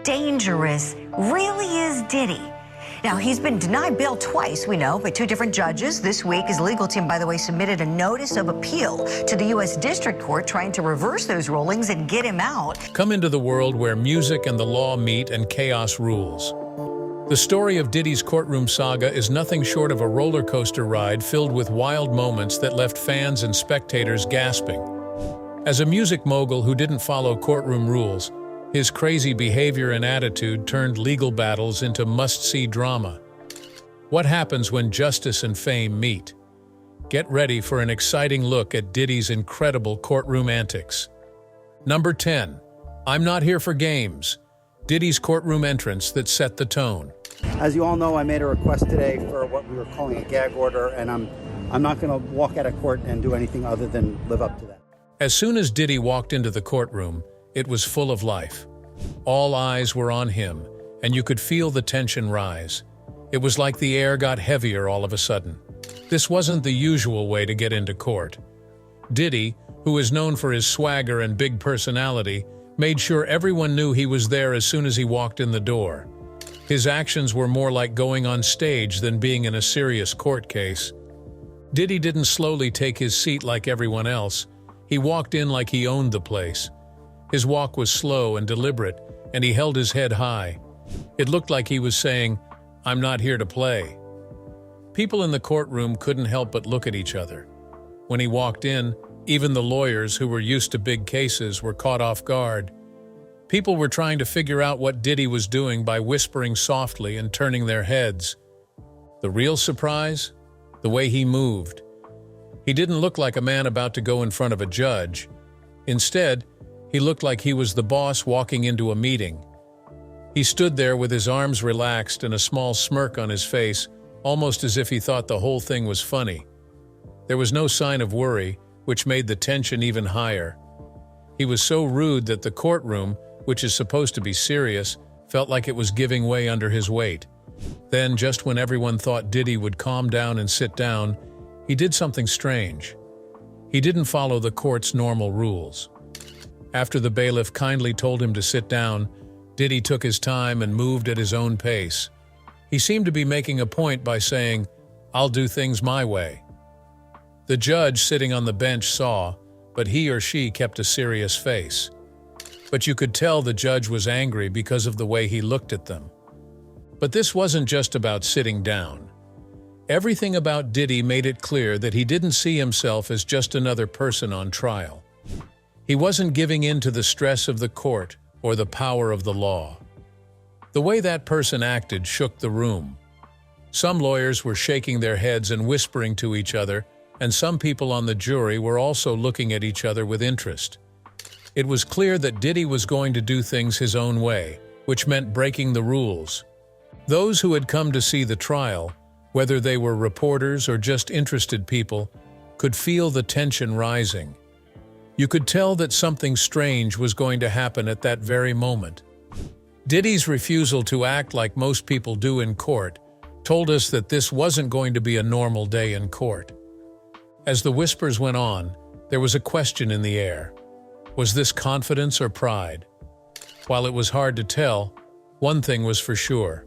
dangerous really is Diddy? Now, he's been denied bail twice, we know, by two different judges. This week, his legal team, by the way, submitted a notice of appeal to the U.S. District Court trying to reverse those rulings and get him out. Come into the world where music and the law meet and chaos rules. The story of Diddy's courtroom saga is nothing short of a roller coaster ride filled with wild moments that left fans and spectators gasping. As a music mogul who didn't follow courtroom rules, his crazy behavior and attitude turned legal battles into must-see drama. What happens when justice and fame meet? Get ready for an exciting look at Diddy's incredible courtroom antics. Number 10. I'm not here for games. Diddy's courtroom entrance that set the tone. As you all know, I made a request today for what we were calling a gag order, and I'm not going to walk out of court and do anything other than live up to that. As soon as Diddy walked into the courtroom, it was full of life. All eyes were on him, and you could feel the tension rise. It was like the air got heavier all of a sudden. This wasn't the usual way to get into court. Diddy, who is known for his swagger and big personality, made sure everyone knew he was there as soon as he walked in the door. His actions were more like going on stage than being in a serious court case. Diddy didn't slowly take his seat like everyone else. He walked in like he owned the place. His walk was slow and deliberate, and he held his head high. It looked like he was saying, "I'm not here to play." People in the courtroom couldn't help but look at each other. When he walked in, even the lawyers who were used to big cases were caught off guard. People were trying to figure out what Diddy was doing by whispering softly and turning their heads. The real surprise? The way he moved. He didn't look like a man about to go in front of a judge. Instead, he looked like he was the boss walking into a meeting. He stood there with his arms relaxed and a small smirk on his face, almost as if he thought the whole thing was funny. There was no sign of worry, which made the tension even higher. He was so rude that the courtroom, which is supposed to be serious, felt like it was giving way under his weight. Then, just when everyone thought Diddy would calm down and sit down, he did something strange. He didn't follow the court's normal rules. After the bailiff kindly told him to sit down, Diddy took his time and moved at his own pace. He seemed to be making a point by saying, "I'll do things my way." The judge sitting on the bench saw, but he or she kept a serious face. But you could tell the judge was angry because of the way he looked at them. But this wasn't just about sitting down. Everything about Diddy made it clear that he didn't see himself as just another person on trial. He wasn't giving in to the stress of the court or the power of the law. The way that person acted shook the room. Some lawyers were shaking their heads and whispering to each other, and some people on the jury were also looking at each other with interest. It was clear that Diddy was going to do things his own way, which meant breaking the rules. Those who had come to see the trial, whether they were reporters or just interested people, could feel the tension rising. You could tell that something strange was going to happen at that very moment. Diddy's refusal to act like most people do in court told us that this wasn't going to be a normal day in court. As the whispers went on, there was a question in the air. Was this confidence or pride? While it was hard to tell, one thing was for sure.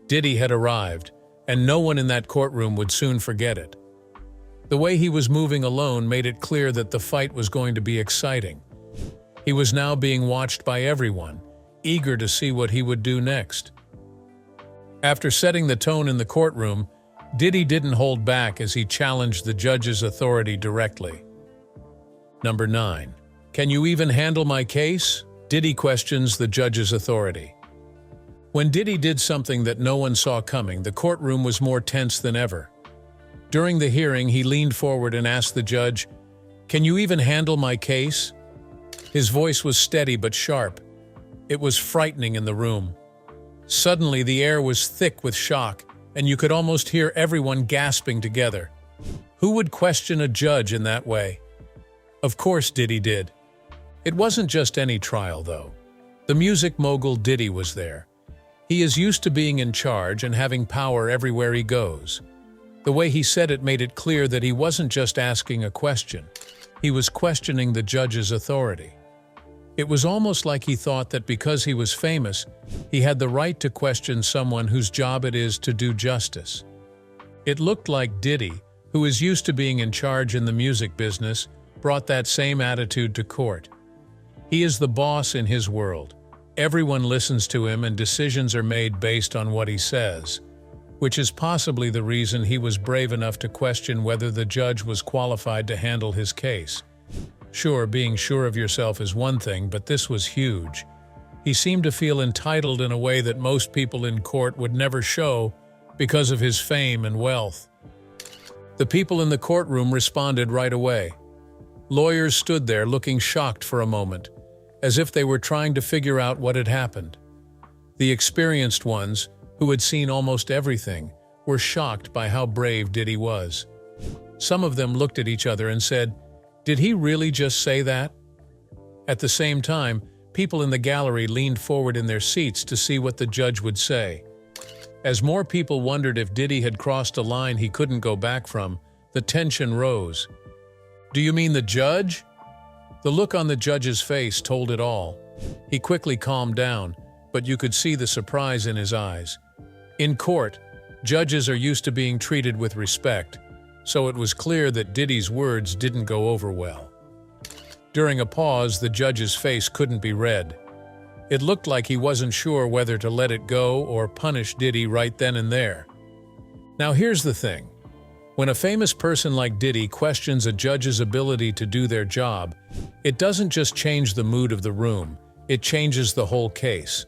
Diddy had arrived, and no one in that courtroom would soon forget it. The way he was moving alone made it clear that the fight was going to be exciting. He was now being watched by everyone, eager to see what he would do next. After setting the tone in the courtroom, Diddy didn't hold back as he challenged the judge's authority directly. Number 9. Can you even handle my case? Diddy questions the judge's authority. When Diddy did something that no one saw coming, the courtroom was more tense than ever. During the hearing, he leaned forward and asked the judge, "Can you even handle my case?" His voice was steady but sharp. It was frightening in the room. Suddenly, the air was thick with shock, and you could almost hear everyone gasping together. Who would question a judge in that way? Of course Diddy did. It wasn't just any trial, though. The music mogul Diddy was there. He is used to being in charge and having power everywhere he goes. The way he said it made it clear that he wasn't just asking a question. He was questioning the judge's authority. It was almost like he thought that because he was famous, he had the right to question someone whose job it is to do justice. It looked like Diddy, who is used to being in charge in the music business, brought that same attitude to court. He is the boss in his world. Everyone listens to him and decisions are made based on what he says, which is possibly the reason he was brave enough to question whether the judge was qualified to handle his case. Sure, being sure of yourself is one thing, but this was huge. He seemed to feel entitled in a way that most people in court would never show because of his fame and wealth. The people in the courtroom responded right away. Lawyers stood there looking shocked for a moment, as if they were trying to figure out what had happened. The experienced ones, who had seen almost everything, were shocked by how brave Diddy was. Some of them looked at each other and said, "Did he really just say that?" At the same time, people in the gallery leaned forward in their seats to see what the judge would say. As more people wondered if Diddy had crossed a line he couldn't go back from, the tension rose. "Do you mean the judge?" The look on the judge's face told it all. He quickly calmed down, but you could see the surprise in his eyes. In court, judges are used to being treated with respect, so it was clear that Diddy's words didn't go over well. During a pause, the judge's face couldn't be read. It looked like he wasn't sure whether to let it go or punish Diddy right then and there. Now here's the thing. When a famous person like Diddy questions a judge's ability to do their job, it doesn't just change the mood of the room, it changes the whole case.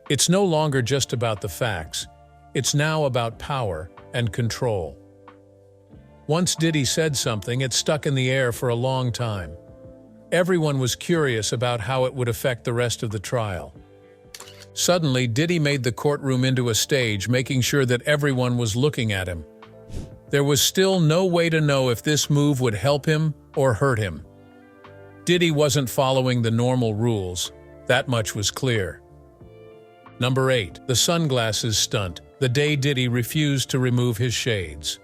It's no longer just about the facts, it's now about power and control. Once Diddy said something, it stuck in the air for a long time. Everyone was curious about how it would affect the rest of the trial. Suddenly, Diddy made the courtroom into a stage, making sure that everyone was looking at him. There was still no way to know if this move would help him or hurt him. Diddy wasn't following the normal rules, that much was clear. Number 8. The sunglasses stunt, the day Diddy refused to remove his shades.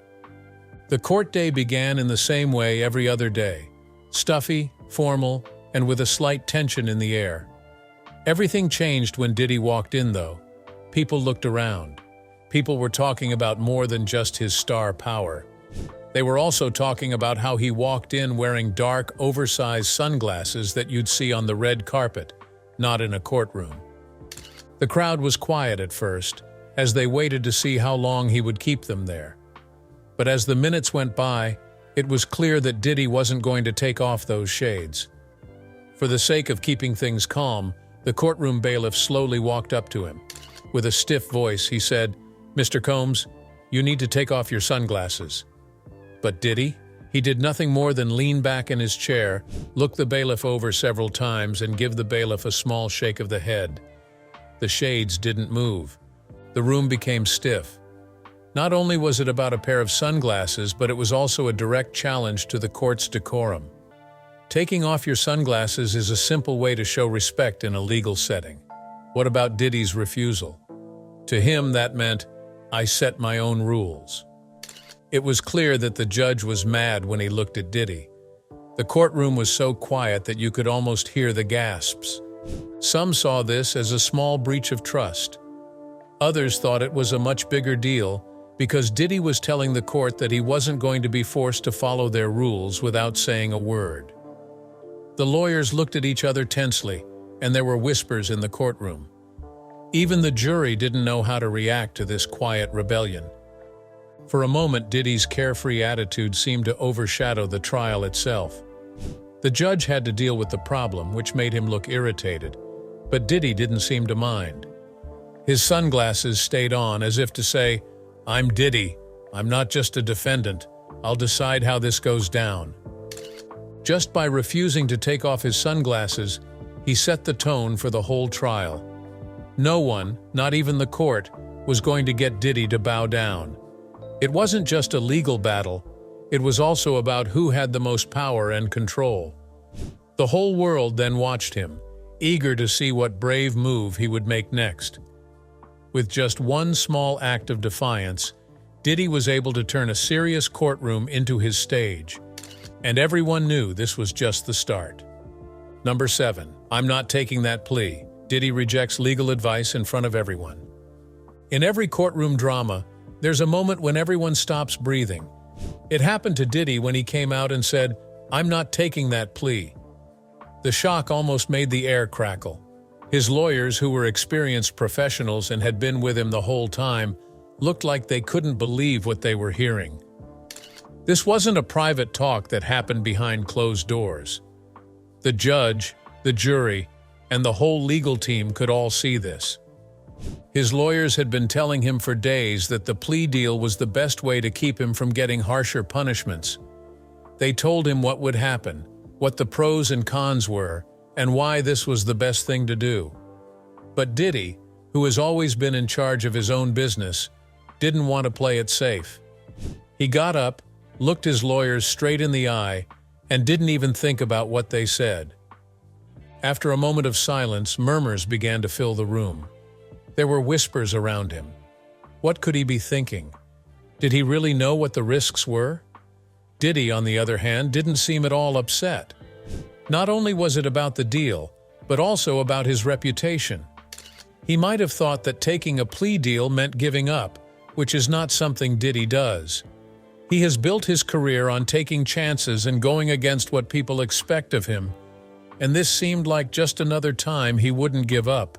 The court day began in the same way every other day, stuffy, formal, and with a slight tension in the air. Everything changed when Diddy walked in, though. People looked around. People were talking about more than just his star power. They were also talking about how he walked in wearing dark, oversized sunglasses that you'd see on the red carpet, not in a courtroom. The crowd was quiet at first, as they waited to see how long he would keep them there. But as the minutes went by, it was clear that Diddy wasn't going to take off those shades. For the sake of keeping things calm, the courtroom bailiff slowly walked up to him. With a stiff voice, he said, "Mr. Combs, you need to take off your sunglasses." But Diddy? He did nothing more than lean back in his chair, look the bailiff over several times, and give the bailiff a small shake of the head. The shades didn't move. The room became stiff. Not only was it about a pair of sunglasses, but it was also a direct challenge to the court's decorum. Taking off your sunglasses is a simple way to show respect in a legal setting. What about Diddy's refusal? To him, that meant, "I set my own rules." It was clear that the judge was mad when he looked at Diddy. The courtroom was so quiet that you could almost hear the gasps. Some saw this as a small breach of trust. Others thought it was a much bigger deal because Diddy was telling the court that he wasn't going to be forced to follow their rules without saying a word. The lawyers looked at each other tensely, and there were whispers in the courtroom. Even the jury didn't know how to react to this quiet rebellion. For a moment, Diddy's carefree attitude seemed to overshadow the trial itself. The judge had to deal with the problem, which made him look irritated, but Diddy didn't seem to mind. His sunglasses stayed on as if to say, "I'm Diddy. I'm not just a defendant. I'll decide how this goes down." Just by refusing to take off his sunglasses, he set the tone for the whole trial. No one, not even the court, was going to get Diddy to bow down. It wasn't just a legal battle, it was also about who had the most power and control. The whole world then watched him, eager to see what brave move he would make next. With just one small act of defiance, Diddy was able to turn a serious courtroom into his stage. And everyone knew this was just the start. Number 7. I'm not taking that plea. Diddy rejects legal advice in front of everyone. In every courtroom drama, there's a moment when everyone stops breathing. It happened to Diddy when he came out and said, "I'm not taking that plea." The shock almost made the air crackle. His lawyers, who were experienced professionals and had been with him the whole time, looked like they couldn't believe what they were hearing. This wasn't a private talk that happened behind closed doors. The judge, the jury, and the whole legal team could all see this. His lawyers had been telling him for days that the plea deal was the best way to keep him from getting harsher punishments. They told him what would happen, what the pros and cons were, and why this was the best thing to do. But Diddy, who has always been in charge of his own business, didn't want to play it safe. He got up, looked his lawyers straight in the eye, and didn't even think about what they said. After a moment of silence, murmurs began to fill the room. There were whispers around him. What could he be thinking? Did he really know what the risks were? Diddy, on the other hand, didn't seem at all upset. Not only was it about the deal, but also about his reputation. He might have thought that taking a plea deal meant giving up, which is not something Diddy does. He has built his career on taking chances and going against what people expect of him, and this seemed like just another time he wouldn't give up.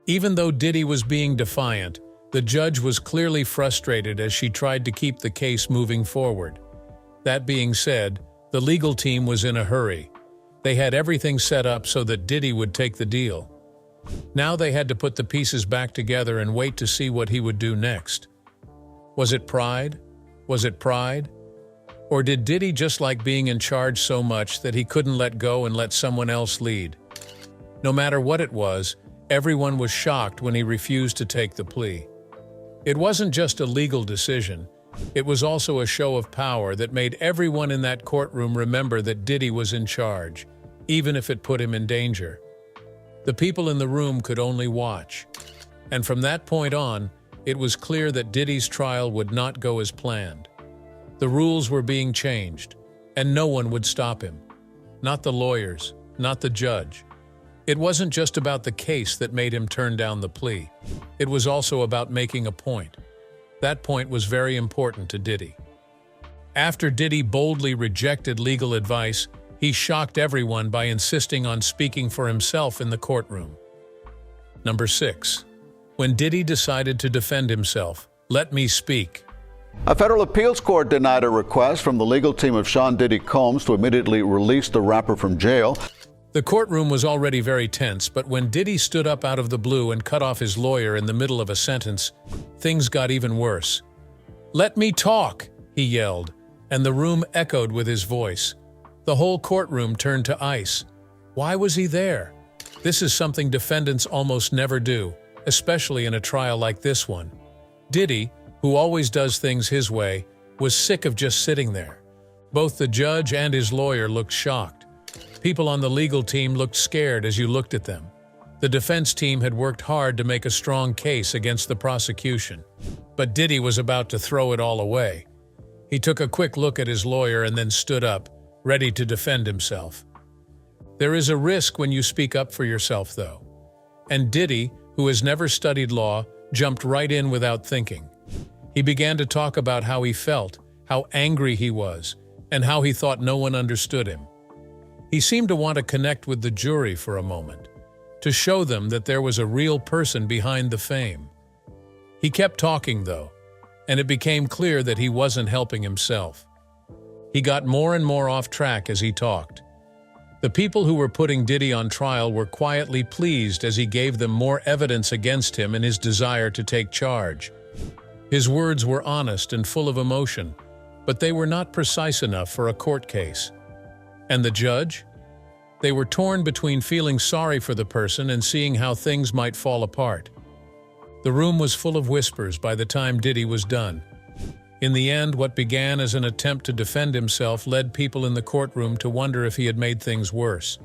Even though Diddy was being defiant, the judge was clearly frustrated as she tried to keep the case moving forward. That being said, the legal team was in a hurry. They had everything set up so that Diddy would take the deal. Now they had to put the pieces back together and wait to see what he would do next. Was it pride? Was it pride? Or did Diddy just like being in charge so much that he couldn't let go and let someone else lead? No matter what it was, everyone was shocked when he refused to take the plea. It wasn't just a legal decision. It was also a show of power that made everyone in that courtroom remember that Diddy was in charge, even if it put him in danger. The people in the room could only watch. And from that point on, it was clear that Diddy's trial would not go as planned. The rules were being changed, and no one would stop him. Not the lawyers, not the judge. It wasn't just about the case that made him turn down the plea. It was also about making a point. That point was very important to Diddy. After Diddy boldly rejected legal advice, he shocked everyone by insisting on speaking for himself in the courtroom. Number 6. When Diddy decided to defend himself, "Let me speak." A federal appeals court denied a request from the legal team of Sean Diddy Combs to immediately release the rapper from jail. The courtroom was already very tense, but when Diddy stood up out of the blue and cut off his lawyer in the middle of a sentence, things got even worse. "Let me talk," he yelled, and the room echoed with his voice. The whole courtroom turned to ice. Why was he there? This is something defendants almost never do, especially in a trial like this one. Diddy, who always does things his way, was sick of just sitting there. Both the judge and his lawyer looked shocked. People on the legal team looked scared as you looked at them. The defense team had worked hard to make a strong case against the prosecution, but Diddy was about to throw it all away. He took a quick look at his lawyer and then stood up, ready to defend himself. There is a risk when you speak up for yourself, though. And Diddy, who has never studied law, jumped right in without thinking. He began to talk about how he felt, how angry he was, and how he thought no one understood him. He seemed to want to connect with the jury for a moment, to show them that there was a real person behind the fame. He kept talking, though, and it became clear that he wasn't helping himself. He got more and more off track as he talked. The people who were putting Diddy on trial were quietly pleased as he gave them more evidence against him and his desire to take charge. His words were honest and full of emotion, but they were not precise enough for a court case. And the judge? They were torn between feeling sorry for the person and seeing how things might fall apart. The room was full of whispers by the time Diddy was done. In the end, what began as an attempt to defend himself led people in the courtroom to wonder if he had made things worse.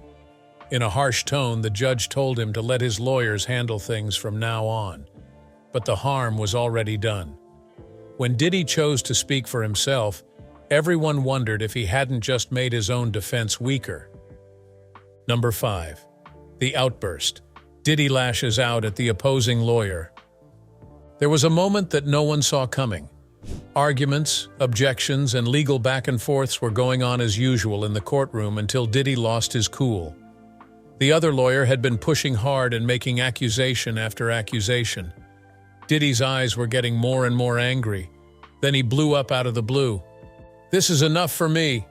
In a harsh tone, the judge told him to let his lawyers handle things from now on. But the harm was already done. When Diddy chose to speak for himself, everyone wondered if he hadn't just made his own defense weaker. Number 5. The outburst. Diddy lashes out at the opposing lawyer. There was a moment that no one saw coming. Arguments, objections, and legal back and forths were going on as usual in the courtroom until Diddy lost his cool. The other lawyer had been pushing hard and making accusation after accusation. Diddy's eyes were getting more and more angry. Then he blew up out of the blue. "This is enough for me."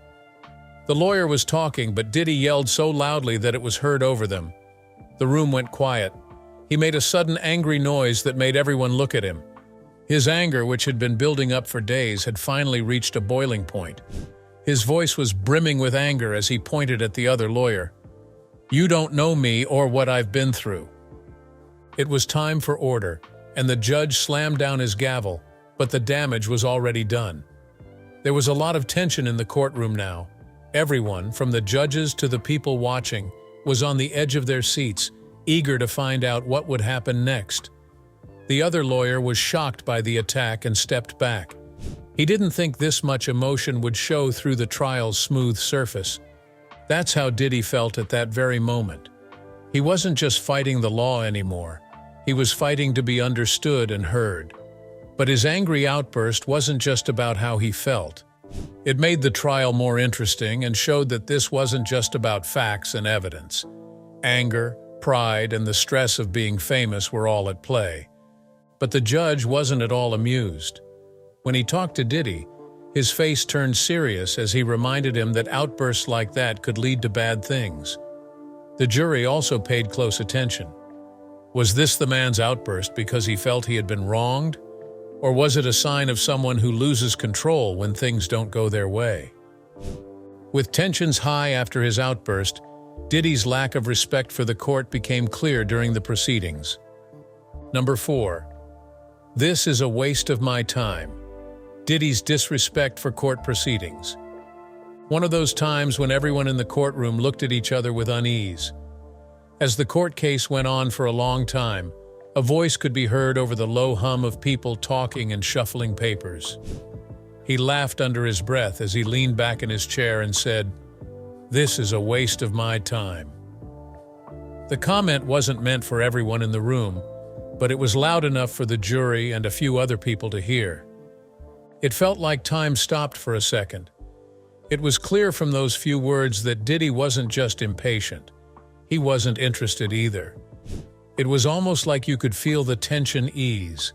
The lawyer was talking, but Diddy yelled so loudly that it was heard over them. The room went quiet. He made a sudden angry noise that made everyone look at him. His anger, which had been building up for days, had finally reached a boiling point. His voice was brimming with anger as he pointed at the other lawyer. "You don't know me or what I've been through." It was time for order, and the judge slammed down his gavel, but the damage was already done. There was a lot of tension in the courtroom now. Everyone, from the judges to the people watching, was on the edge of their seats, eager to find out what would happen next. The other lawyer was shocked by the attack and stepped back. He didn't think this much emotion would show through the trial's smooth surface. That's how Diddy felt at that very moment. He wasn't just fighting the law anymore. He was fighting to be understood and heard. But his angry outburst wasn't just about how he felt. It made the trial more interesting and showed that this wasn't just about facts and evidence. Anger, pride, and the stress of being famous were all at play. But the judge wasn't at all amused. When he talked to Diddy, his face turned serious as he reminded him that outbursts like that could lead to bad things. The jury also paid close attention. Was this the man's outburst because he felt he had been wronged? Or was it a sign of someone who loses control when things don't go their way? With tensions high after his outburst, Diddy's lack of respect for the court became clear during the proceedings. Number 4. This is a waste of my time. Diddy's disrespect for court proceedings. One of those times when everyone in the courtroom looked at each other with unease. As the court case went on for a long time, a voice could be heard over the low hum of people talking and shuffling papers. He laughed under his breath as he leaned back in his chair and said, "This is a waste of my time." The comment wasn't meant for everyone in the room, but it was loud enough for the jury and a few other people to hear. It felt like time stopped for a second. It was clear from those few words that Diddy wasn't just impatient. He wasn't interested either. It was almost like you could feel the tension ease.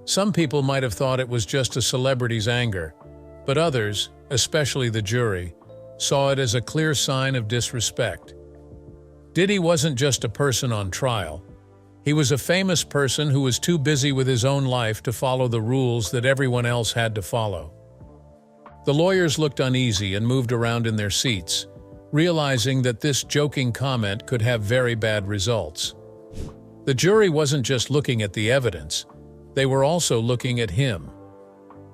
Some people might have thought it was just a celebrity's anger, but others, especially the jury, saw it as a clear sign of disrespect. Diddy wasn't just a person on trial. He was a famous person who was too busy with his own life to follow the rules that everyone else had to follow. The lawyers looked uneasy and moved around in their seats, realizing that this joking comment could have very bad results. The jury wasn't just looking at the evidence, they were also looking at him.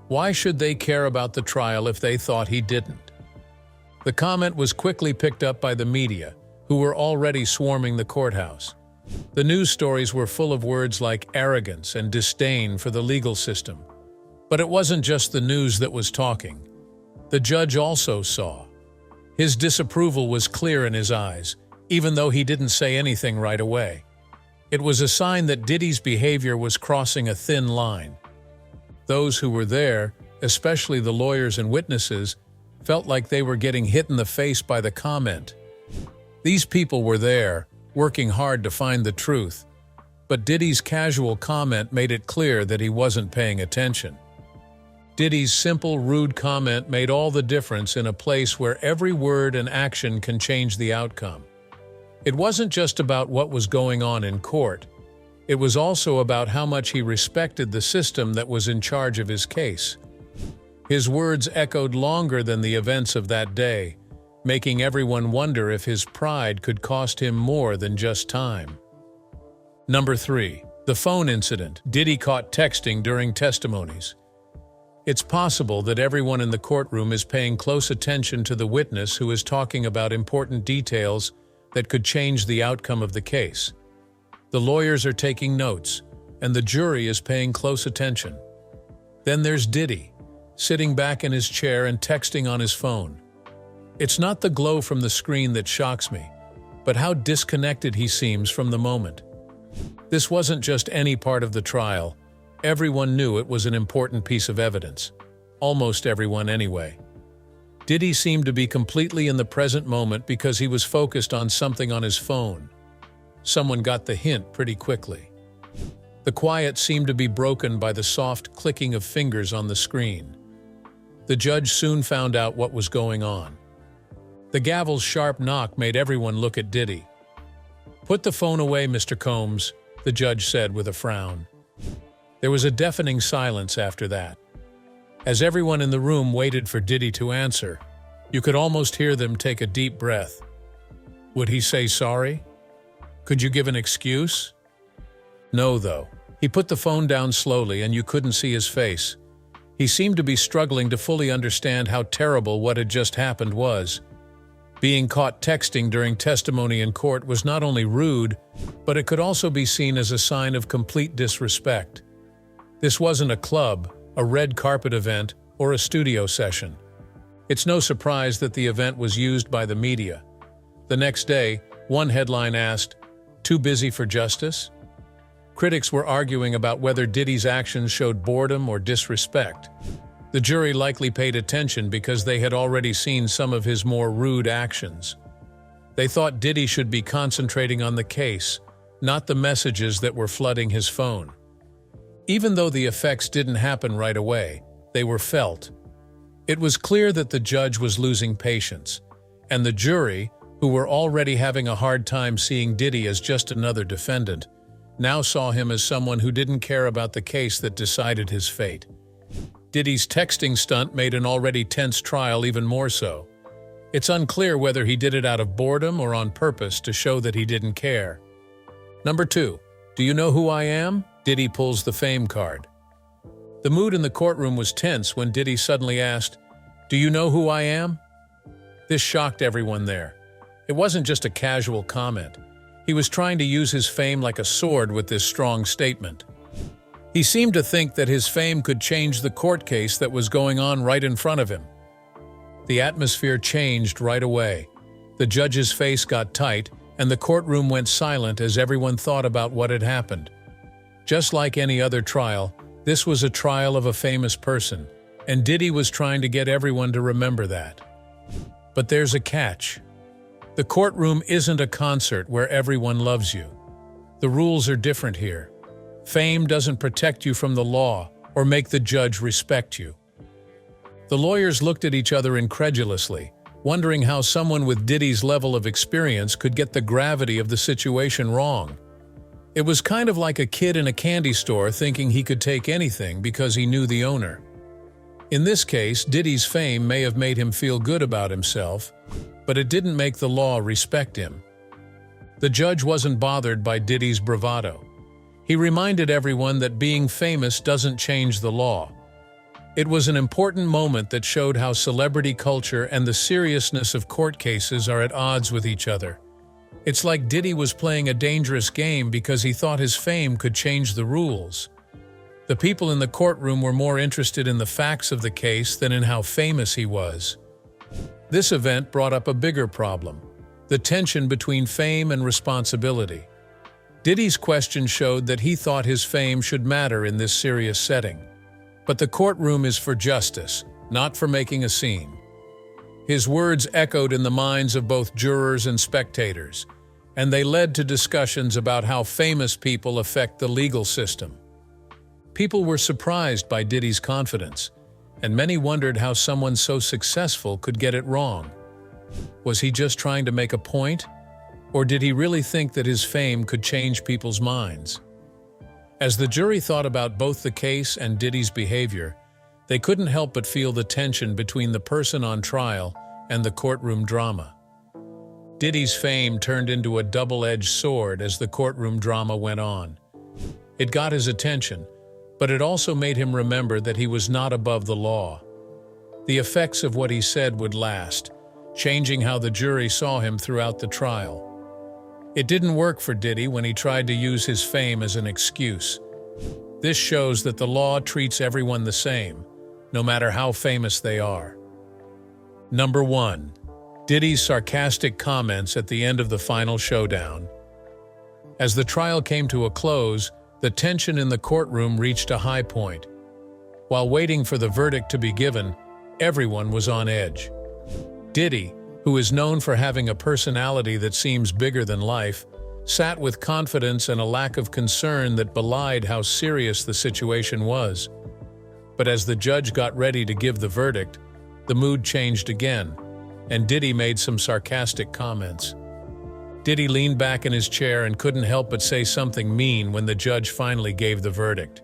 Why should they care about the trial if they thought he didn't? The comment was quickly picked up by the media, who were already swarming the courthouse. The news stories were full of words like arrogance and disdain for the legal system. But it wasn't just the news that was talking. The judge also saw. His disapproval was clear in his eyes, even though he didn't say anything right away. It was a sign that Diddy's behavior was crossing a thin line. Those who were there, especially the lawyers and witnesses, felt like they were getting hit in the face by the comment. These people were there, working hard to find the truth, but Diddy's casual comment made it clear that he wasn't paying attention. Diddy's simple, rude comment made all the difference in a place where every word and action can change the outcome. It wasn't just about what was going on in court. It was also about how much he respected the system that was in charge of his case. His words echoed longer than the events of that day, making everyone wonder if his pride could cost him more than just time. Number 3. The phone incident. Diddy caught texting during testimonies. It's possible that everyone in the courtroom is paying close attention to the witness who is talking about important details that could change the outcome of the case. The lawyers are taking notes, and the jury is paying close attention. Then there's Diddy, sitting back in his chair and texting on his phone. It's not the glow from the screen that shocks me. but how disconnected he seems from the moment. This wasn't just any part of the trial. Everyone knew it was an important piece of evidence. Almost everyone, anyway. Diddy seemed to be completely in the present moment because he was focused on something on his phone. Someone got the hint pretty quickly. The quiet seemed to be broken by the soft clicking of fingers on the screen. The judge soon found out what was going on. The gavel's sharp knock made everyone look at Diddy. "Put the phone away, Mr. Combs," the judge said with a frown. There was a deafening silence after that. As everyone in the room waited for Diddy to answer, you could almost hear them take a deep breath. Would he say sorry? Could you give an excuse? No, though. He put the phone down slowly and you couldn't see his face. He seemed to be struggling to fully understand how terrible what had just happened was. Being caught texting during testimony in court was not only rude, but it could also be seen as a sign of complete disrespect. This wasn't a club, a red carpet event, or a studio session. It's no surprise that the event was used by the media. The next day, one headline asked, "Too busy for justice?" Critics were arguing about whether Diddy's actions showed boredom or disrespect. The jury likely paid attention because they had already seen some of his more rude actions. They thought Diddy should be concentrating on the case, not the messages that were flooding his phone. Even though the effects didn't happen right away, they were felt. It was clear that the judge was losing patience, and the jury, who were already having a hard time seeing Diddy as just another defendant, now saw him as someone who didn't care about the case that decided his fate. Diddy's texting stunt made an already tense trial even more so. It's unclear whether he did it out of boredom or on purpose to show that he didn't care. Number 2. Do you know who I am? Diddy pulls the fame card. The mood in the courtroom was tense when Diddy suddenly asked, "Do you know who I am?" This shocked everyone there. It wasn't just a casual comment. He was trying to use his fame like a sword with this strong statement. He seemed to think that his fame could change the court case that was going on right in front of him. The atmosphere changed right away. The judge's face got tight, and the courtroom went silent as everyone thought about what had happened. Just like any other trial, this was a trial of a famous person, and Diddy was trying to get everyone to remember that. But there's a catch. The courtroom isn't a concert where everyone loves you. The rules are different here. Fame doesn't protect you from the law or make the judge respect you. The lawyers looked at each other incredulously, wondering how someone with Diddy's level of experience could get the gravity of the situation wrong. It was kind of like a kid in a candy store thinking he could take anything because he knew the owner. In this case, Diddy's fame may have made him feel good about himself, but it didn't make the law respect him. The judge wasn't bothered by Diddy's bravado. He reminded everyone that being famous doesn't change the law. It was an important moment that showed how celebrity culture and the seriousness of court cases are at odds with each other. It's like Diddy was playing a dangerous game because he thought his fame could change the rules. The people in the courtroom were more interested in the facts of the case than in how famous he was. This event brought up a bigger problem: the tension between fame and responsibility. Diddy's question showed that he thought his fame should matter in this serious setting. But the courtroom is for justice, not for making a scene. His words echoed in the minds of both jurors and spectators, and they led to discussions about how famous people affect the legal system. People were surprised by Diddy's confidence, and many wondered how someone so successful could get it wrong. Was he just trying to make a point? Or did he really think that his fame could change people's minds? As the jury thought about both the case and Diddy's behavior, they couldn't help but feel the tension between the person on trial and the courtroom drama. Diddy's fame turned into a double-edged sword as the courtroom drama went on. It got his attention, but it also made him remember that he was not above the law. The effects of what he said would last, changing how the jury saw him throughout the trial. It didn't work for Diddy when he tried to use his fame as an excuse. This shows that the law treats everyone the same, no matter how famous they are. Number 1. Diddy's sarcastic comments at the end of the final showdown. As the trial came to a close, the tension in the courtroom reached a high point. While waiting for the verdict to be given, everyone was on edge. Diddy, who is known for having a personality that seems bigger than life, sat with confidence and a lack of concern that belied how serious the situation was. But as the judge got ready to give the verdict, the mood changed again, and Diddy made some sarcastic comments. Diddy leaned back in his chair and couldn't help but say something mean when the judge finally gave the verdict.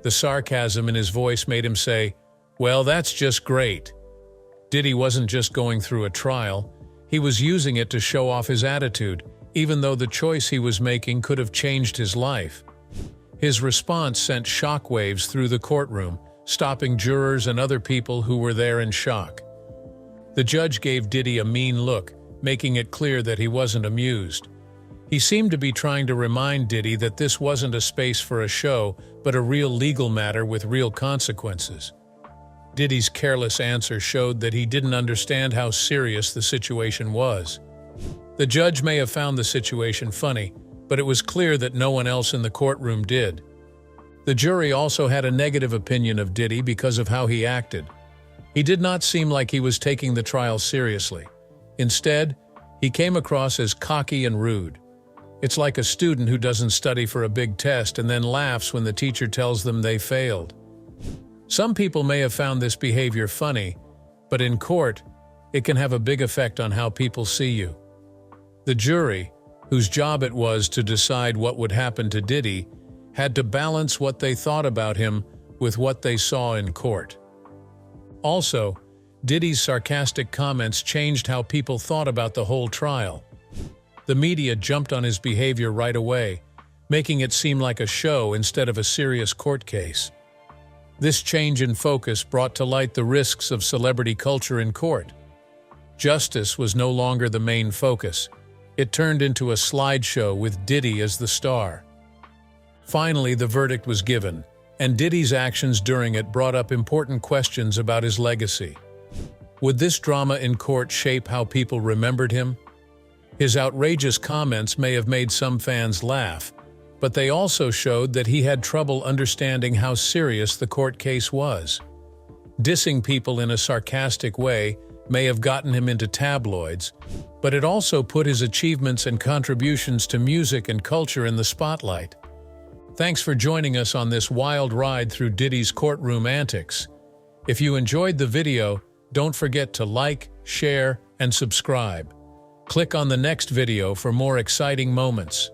The sarcasm in his voice made him say, "Well, that's just great." Diddy wasn't just going through a trial, he was using it to show off his attitude, even though the choice he was making could have changed his life. His response sent shockwaves through the courtroom, stopping jurors and other people who were there in shock. The judge gave Diddy a mean look, making it clear that he wasn't amused. He seemed to be trying to remind Diddy that this wasn't a space for a show, but a real legal matter with real consequences. Diddy's careless answer showed that he didn't understand how serious the situation was. The judge may have found the situation funny, but it was clear that no one else in the courtroom did. The jury also had a negative opinion of Diddy because of how he acted. He did not seem like he was taking the trial seriously. Instead, he came across as cocky and rude. It's like a student who doesn't study for a big test and then laughs when the teacher tells them they failed. Some people may have found this behavior funny, but in court, it can have a big effect on how people see you. The jury, whose job it was to decide what would happen to Diddy, had to balance what they thought about him with what they saw in court. Also, Diddy's sarcastic comments changed how people thought about the whole trial. The media jumped on his behavior right away, making it seem like a show instead of a serious court case. This change in focus brought to light the risks of celebrity culture in court. Justice was no longer the main focus. It turned into a slideshow with Diddy as the star. Finally, the verdict was given, and Diddy's actions during it brought up important questions about his legacy. Would this drama in court shape how people remembered him? His outrageous comments may have made some fans laugh, but they also showed that he had trouble understanding how serious the court case was. Dissing people in a sarcastic way may have gotten him into tabloids, but it also put his achievements and contributions to music and culture in the spotlight. Thanks for joining us on this wild ride through Diddy's courtroom antics. If you enjoyed the video, don't forget to like, share, and subscribe. Click on the next video for more exciting moments.